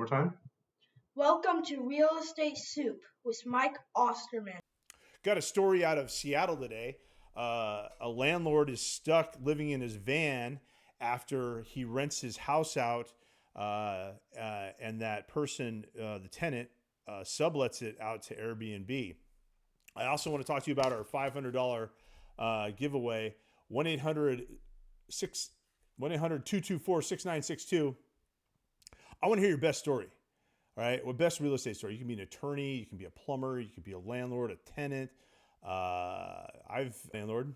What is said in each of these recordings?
more time. Welcome to Real Estate Soup with Mike Osterman. Got a story out of Seattle today. A landlord is stuck living in his van after he rents his house out, and that person, the tenant, sublets it out to Airbnb. I also want to talk to you about our $500 giveaway. 1-800-224-6962. I want to hear your best story. All right. Well, best real estate story. You can be an attorney. You can be a plumber. You can be a landlord, a tenant. Landlord.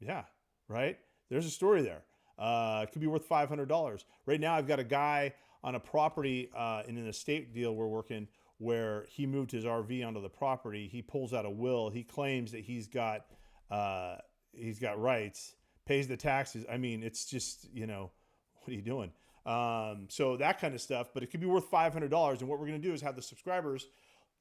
Yeah. Right. There's a story there. It could be worth $500. Right now, I've got a guy on a property in an estate deal we're working where he moved his RV onto the property. He pulls out a will. He claims that he's got rights, pays the taxes. I mean, it's just, what are you doing? So that kind of stuff, but it could be worth $500. And what we're going to do is have the subscribers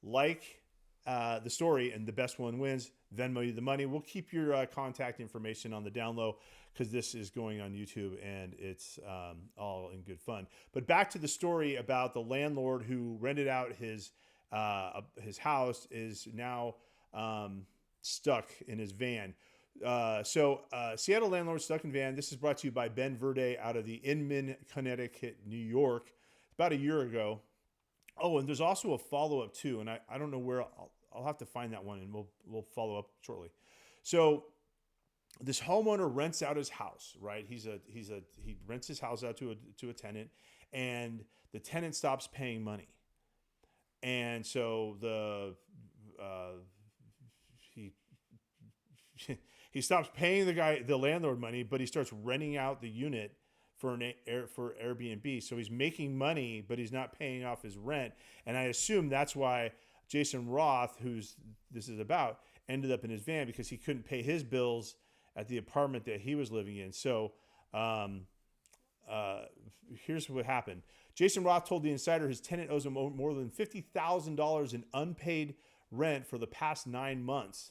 like the story, and the best one wins. Venmo you the money. We'll keep your contact information on the down low because this is going on YouTube and it's all in good fun. But back to the story about the landlord who rented out his house is now stuck in his van. Seattle landlord stuck in van. This is brought to you by Ben Verde out of the Inman, Connecticut, New York, about a year ago. Oh, and there's also a follow-up too, and I don't know where. I'll have to find that one, and we'll follow up shortly. So this homeowner rents out his house, right? He rents his house out to a tenant, and the tenant stops paying money, and so he stops paying the landlord money, but he starts renting out the unit for Airbnb. So he's making money, but he's not paying off his rent. And I assume that's why Jason Roth, who's this is about, ended up in his van because he couldn't pay his bills at the apartment that he was living in. So here's what happened. Jason Roth told the Insider his tenant owes him more than $50,000 in unpaid rent for the past 9 months.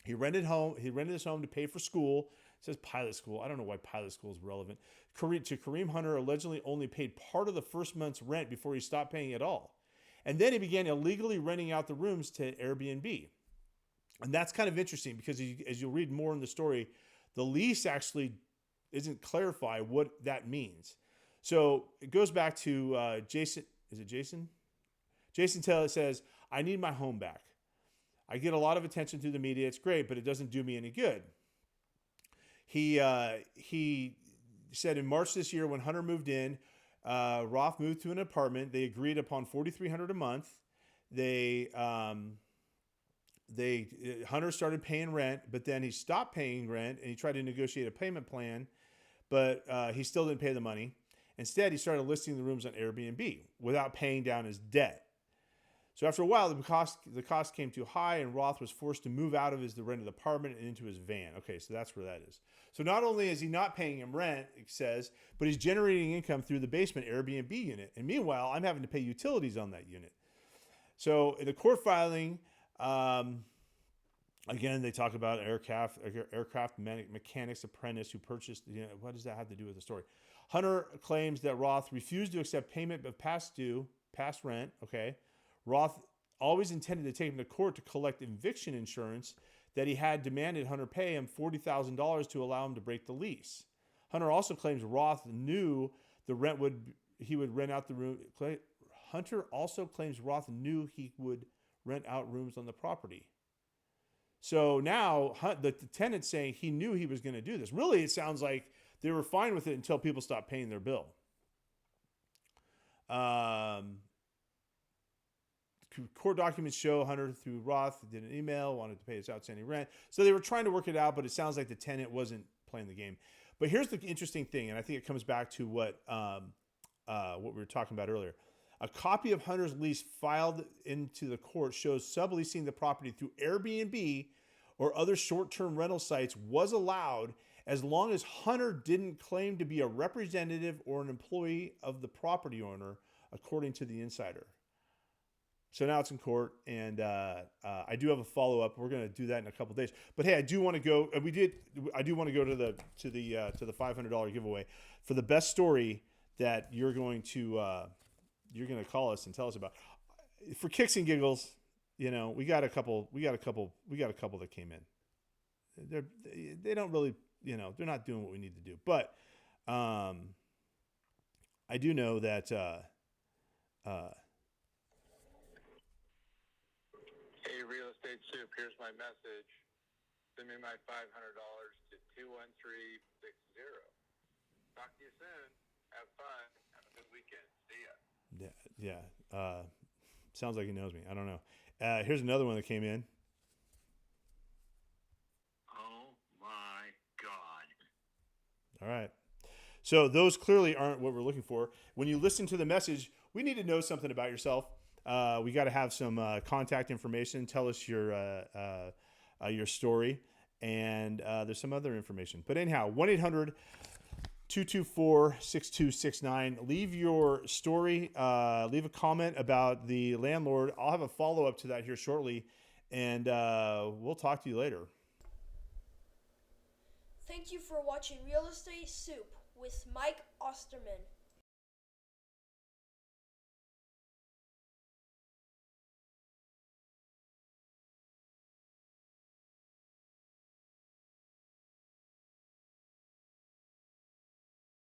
He rented his home to pay for school. It says pilot school. I don't know why pilot school is relevant. Kareem Hunter allegedly only paid part of the first month's rent before he stopped paying at all. And then he began illegally renting out the rooms to Airbnb. And that's kind of interesting because as you'll read more in the story, the lease actually isn't clarified what that means. So it goes back to Jason. Is it Jason? Jason Taylor says, I need my home back. I get a lot of attention through the media. It's great, but it doesn't do me any good. He said in March this year when Hunter moved in, Roth moved to an apartment. They agreed upon $4,300 a month. Hunter started paying rent, but then he stopped paying rent and he tried to negotiate a payment plan, but he still didn't pay the money. Instead, he started listing the rooms on Airbnb without paying down his debt. So after a while, the cost came too high, and Roth was forced to move out of the rented apartment and into his van. Okay, so that's where that is. So not only is he not paying him rent, it says, but he's generating income through the basement Airbnb unit. And meanwhile, I'm having to pay utilities on that unit. So in the court filing, again, they talk about aircraft mechanics apprentice who purchased. What does that have to do with the story? Hunter claims that Roth refused to accept payment of past rent. Okay. Roth always intended to take him to court to collect eviction insurance that he had demanded Hunter pay him $40,000 to allow him to break the lease. Hunter also claims Roth knew he would rent out the room. Hunter also claims Roth knew he would rent out rooms on the property. So now the tenant's saying he knew he was going to do this. Really, it sounds like they were fine with it until people stopped paying their bill. Court documents show Hunter through Roth did an email, wanted to pay his outstanding rent. So they were trying to work it out, but it sounds like the tenant wasn't playing the game. But here's the interesting thing, and I think it comes back to what we were talking about earlier. A copy of Hunter's lease filed into the court shows subleasing the property through Airbnb or other short-term rental sites was allowed as long as Hunter didn't claim to be a representative or an employee of the property owner, according to the Insider. So now it's in court, and I do have a follow up. We're going to do that in a couple of days. But hey, I do want to go. I do want to go to the $500 giveaway for the best story that you're going to you're going to call us and tell us about. For kicks and giggles, we got a couple that came in. They don't really, they're not doing what we need to do. But I do know that Hey, Real Estate Soup, here's my message. Send me my $500 to 21360. Talk to you soon. Have fun. Have a good weekend. See ya. yeah. Sounds like he knows me. I don't know. Here's another one that came in. Oh my God. All right. So those clearly aren't what we're looking for. When you listen to the message, we need to know something about yourself. We got to have some contact information. Tell us your story, and there's some other information. But anyhow, 1-800-224-6269. Leave your story. Leave a comment about the landlord. I'll have a follow-up to that here shortly, and we'll talk to you later. Thank you for watching Real Estate Soup with Mike Osterman.